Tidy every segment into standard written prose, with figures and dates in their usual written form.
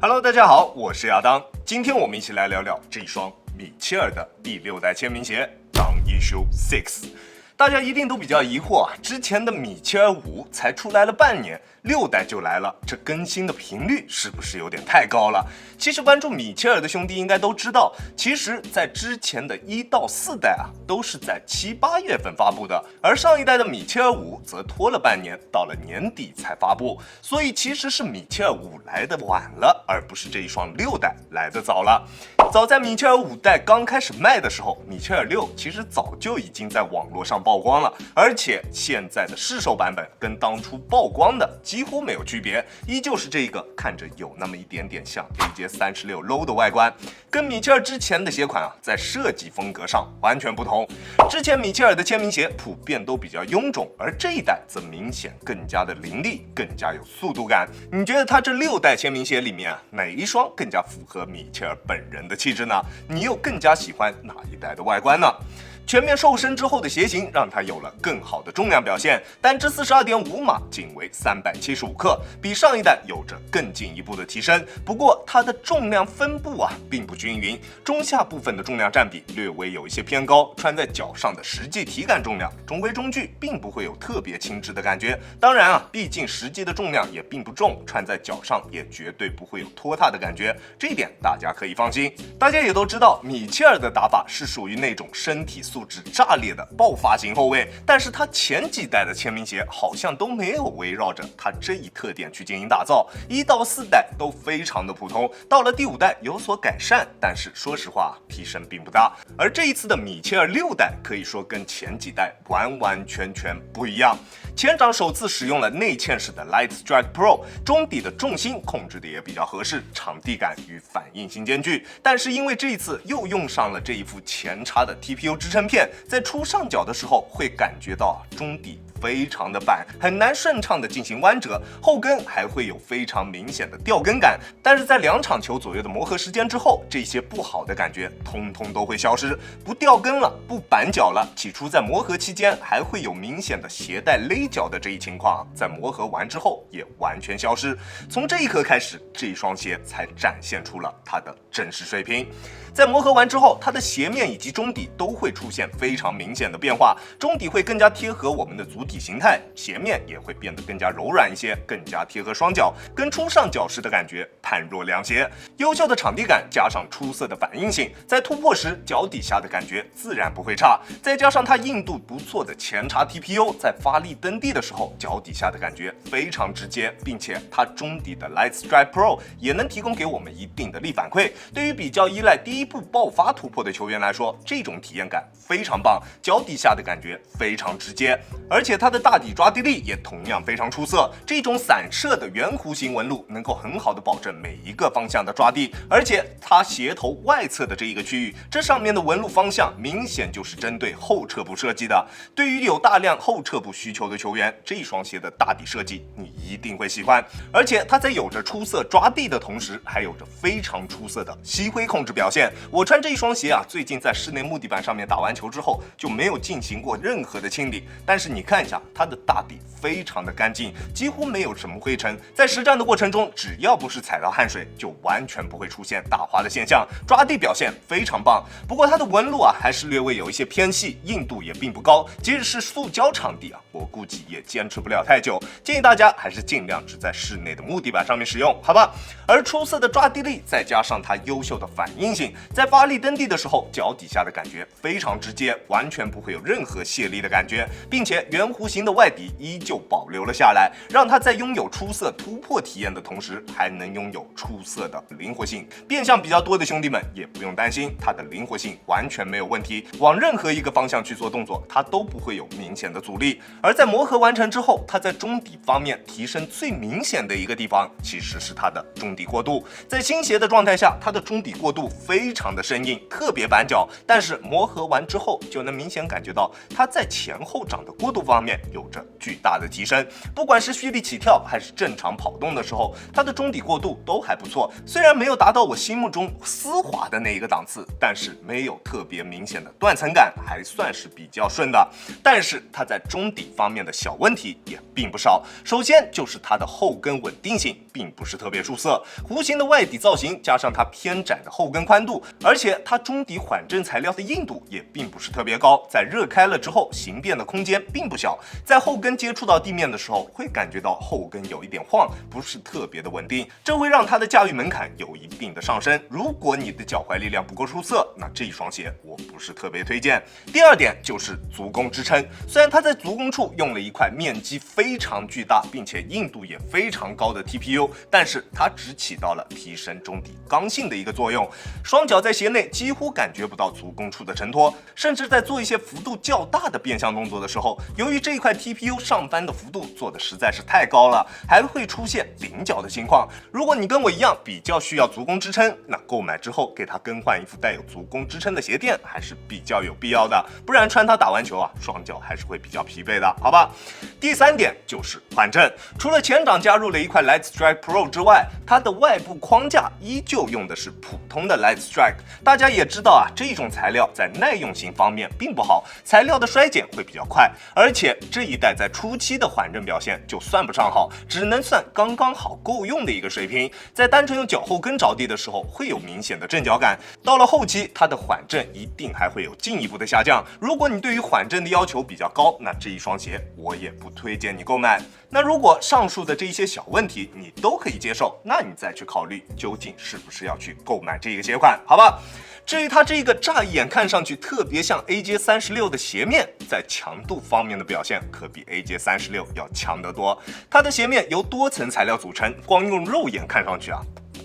Hello， 大家好，我是亚当。今天我们一起来聊聊这一双米切尔的第6代签名鞋 Dunk Issue 6。大家一定都比较疑惑啊，之前的米切尔5才出来了半年，6代就来了，这更新的频率是不是有点太高了？其实关注米切尔的兄弟应该都知道，其实在之前的1到4代啊，都是在7、8月份发布的，而上一代的米切尔5则拖了半年，到了年底才发布，所以其实是米切尔5来的晚了，而不是这一双6代来的早了。早在米切尔5代刚开始卖的时候，米切尔6其实早就已经在网络上曝光了，而且现在的市售版本跟当初曝光的几乎没有区别，依旧是这一个看着有那么一点点像 AJ36 Low 的外观，跟米切尔之前的鞋款啊，在设计风格上完全不同。之前米切尔的签名鞋普遍都比较臃肿，而这一代则明显更加的凌厉，更加有速度感。你觉得它这6代签名鞋里面啊，哪一双更加符合米切尔本人的气质呢？你又更加喜欢哪一代的外观呢？全面瘦身之后的鞋型让它有了更好的重量表现，单只42.5码仅为375克，比上一代有着更进一步的提升。不过它的重量分布啊并不均匀，中下部分的重量占比略微有一些偏高，穿在脚上的实际体感重量中规中矩，并不会有特别轻质的感觉。当然啊，毕竟实际的重量也并不重，穿在脚上也绝对不会有拖沓的感觉，这一点大家可以放心。大家也都知道，米切尔的打法是属于那种身体素质炸裂的爆发型后卫，但是他前几代的签名鞋好像都没有围绕着他这一特点去进行打造，1到4代都非常的普通，到了第5代有所改善，但是说实话提升并不大。而这一次的米切尔6代可以说跟前几代完完全全不一样。前掌首次使用了内嵌式的 Light Strike Pro， 中底的重心控制的也比较合适，场地感与反应性兼具。但是因为这一次又用上了这一副前插的 TPU 支撑片，在出上脚的时候会感觉到中底非常的板，很难顺畅的进行弯折，后跟还会有非常明显的掉跟感。但是在2场球左右的磨合时间之后，这些不好的感觉通通都会消失，不掉跟了，不板脚了。起初在磨合期间还会有明显的鞋带勒脚的这一情况，在磨合完之后也完全消失。从这一刻开始，这一双鞋才展现出了它的真实水平。在磨合完之后，它的鞋面以及中底都会出现非常明显的变化，中底会更加贴合我们的足底形态，鞋面也会变得更加柔软一些，更加贴合双脚，跟初上脚时的感觉判若两鞋。优秀的场地感加上出色的反应性，在突破时脚底下的感觉自然不会差，再加上它硬度不错的前插 TPU， 在发力蹬地的时候，脚底下的感觉非常直接，并且它中底的 Light Strike Pro 也能提供给我们一定的力反馈。对于比较依赖第一步爆发突破的球员来说，这种体验感非常棒，脚底下的感觉非常直接，而且它的大底抓地力也同样非常出色。这种散射的圆弧形纹路能够很好的保证每一个方向的抓地，而且它鞋头外侧的这一个区域，这上面的纹路方向明显就是针对后撤步设计的。对于有大量后撤步需求的球员，这双鞋的大底设计你一定会喜欢。而且它在有着出色抓地的同时，还有着非常出色的吸挥控制表现。我穿这一双鞋啊，最近在室内木地板上面打完球之后就没有进行过任何的清理，但是你看一下它的大底非常的干净，几乎没有什么灰尘，在实战的过程中只要不是踩到汗水，就完全不会出现打滑的现象，抓地表现非常棒。不过它的纹路啊还是略微有一些偏细，硬度也并不高，即使是塑胶场地啊，我估计也坚持不了太久，建议大家还是尽量只在室内的木地板上面使用，好吧？而出色的抓地力再加上它优秀的反应性，在发力蹬地的时候，脚底下的感觉非常直接，完全不会有任何泄力的感觉，并且圆弧形的外底依旧保留了下来，让它在拥有出色突破体验的同时，还能拥有出色的灵活性。变向比较多的兄弟们也不用担心，它的灵活性完全没有问题，往任何一个方向去做动作，它都不会有明显的阻力。而在磨合完成之后，它在中底方面提升最明显的一个地方，其实是它的中底过渡。在新鞋的状态下，它的中底过渡非常的生硬，特别板脚，但是磨合完之后就能明显感觉到它在前后掌的过渡方面面有着巨大的提升。不管是蓄力起跳还是正常跑动的时候，它的中底过渡都还不错。虽然没有达到我心目中丝滑的那一个档次，但是没有特别明显的断层感，还算是比较顺的。但是它在中底方面的小问题也并不少。首先就是它的后跟稳定性并不是特别出色，弧形的外底造型加上它偏窄的后跟宽度，而且它中底缓震材料的硬度也并不是特别高，在热开了之后形变的空间并不小，在后跟接触到地面的时候会感觉到后跟有一点晃，不是特别的稳定，这会让它的驾驭门槛有一定的上升。如果你的脚踝力量不够出色，那这一双鞋我不是特别推荐。第二点就是足弓支撑，虽然它在足弓处用了一块面积非常巨大并且硬度也非常高的 TPU， 但是它只起到了提升中底刚性的一个作用，双脚在鞋内几乎感觉不到足弓处的承托，甚至在做一些幅度较大的变向动作的时候，由于这一块 TPU 上翻的幅度做的实在是太高了，还会出现顶脚的情况。如果你跟我一样比较需要足弓支撑，那购买之后给它更换一副带有足弓支撑的鞋垫还是比较有必要的，不然穿它打完球双脚还是会比较疲惫的，好吧？第三点就是缓震，除了前掌加入了一块 Light Strike Pro 之外，它的外部框架依旧用的是普通的 Light Strike。大家也知道这种材料在耐用性方面并不好，材料的衰减会比较快，而且这一代在初期的缓震表现就算不上好，只能算刚刚好够用的一个水平。在单纯用脚后跟着地的时候会有明显的震脚感，到了后期它的缓震一定还会有进一步的下降。如果你对于缓震的要求比较高，那这一双鞋我也不推荐你购买。那如果上述的这一些小问题你都可以接受，那你再去考虑究竟是不是要去购买这个鞋款，好吧？至于它这个乍一眼看上去特别像 AJ36 的鞋面，在强度方面的表现可比 AJ36 要强得多。它的鞋面由多层材料组成，光用肉眼看上去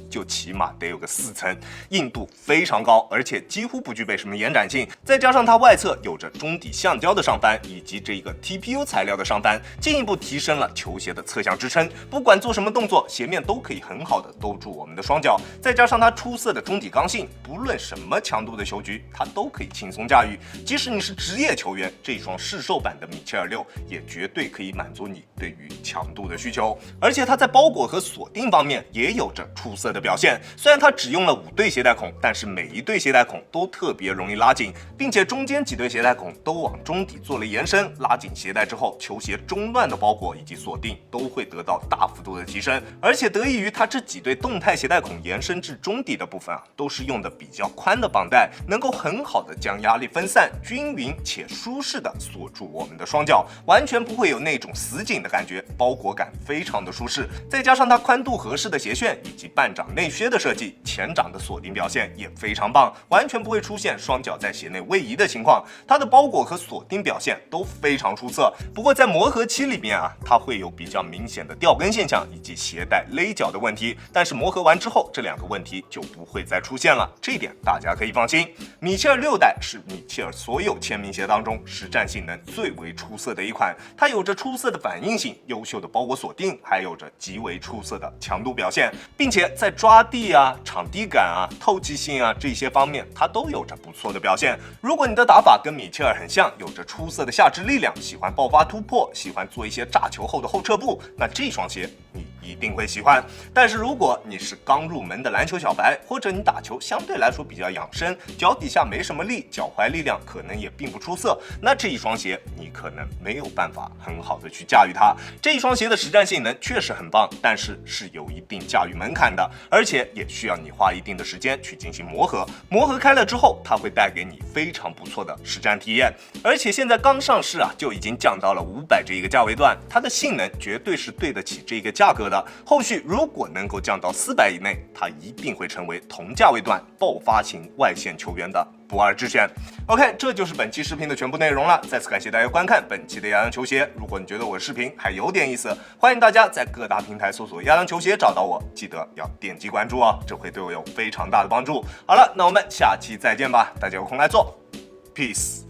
就起码得有个4层，硬度非常高，而且几乎不具备什么延展性。再加上它外侧有着中底橡胶的上翻，以及这个 TPU 材料的上翻，进一步提升了球鞋的侧向支撑。不管做什么动作，鞋面都可以很好的兜住我们的双脚。再加上它出色的中底刚性，不论什么强度的球局，它都可以轻松驾驭。即使你是职业球员，这双市售版的米切尔6也绝对可以满足你对于强度的需求。而且它在包裹和锁定方面也有着出色的表现，虽然它只用了5对鞋带孔，但是每一对鞋带孔都特别容易拉紧，并且中间几对鞋带孔都往中底做了延伸，拉紧鞋带之后，球鞋中段的包裹以及锁定都会得到大幅度的提升。而且得益于它这几对动态鞋带孔延伸至中底的部分都是用的比较宽的绑带，能够很好的将压力分散、均匀且舒适的锁住我们的双脚，完全不会有那种死紧的感觉，包裹感非常的舒适。再加上它宽度合适的鞋楦以及半掌内靴的设计，前掌的锁定表现也非常棒，完全不会出现双脚在鞋内位移的情况。它的包裹和锁定表现都非常出色，不过在磨合期里面它会有比较明显的掉跟现象以及鞋带勒脚的问题，但是磨合完之后，这2个问题就不会再出现了，这一点大家可以放心。米切尔6代是米切尔所有签名鞋当中实战性能最为出色的一款，它有着出色的反应性、优秀的包裹锁定，还有着极为出色的强度表现，并且在抓地场地感透气性这些方面它都有着不错的表现。如果你的打法跟米切尔很像，有着出色的下肢力量，喜欢爆发突破，喜欢做一些炸球后的后撤步，那这双鞋你一定会喜欢。但是如果你是刚入门的篮球小白，或者你打球相对来说比较养生，脚底下没什么力，脚踝力量可能也并不出色，那这一双鞋你可能没有办法很好的去驾驭它。这一双鞋的实战性能确实很棒，但是是有一定驾驭门槛的，而且也需要你花一定的时间去进行磨合。磨合开了之后，它会带给你非常不错的实战体验。而且现在刚上市就已经降到了500这一个价位段，它的性能绝对是对得起这个价格的。后续如果能够降到400以内，它一定会成为同价位段爆发型外线球员的不二之选。OK， 这就是本期视频的全部内容了。再次感谢大家观看本期的亚当球鞋。如果你觉得我的视频还有点意思，欢迎大家在各大平台搜索亚当球鞋找到我，记得要点击关注这会对我有非常大的帮助。好了，那我们下期再见吧，大家有空来做 ，Peace。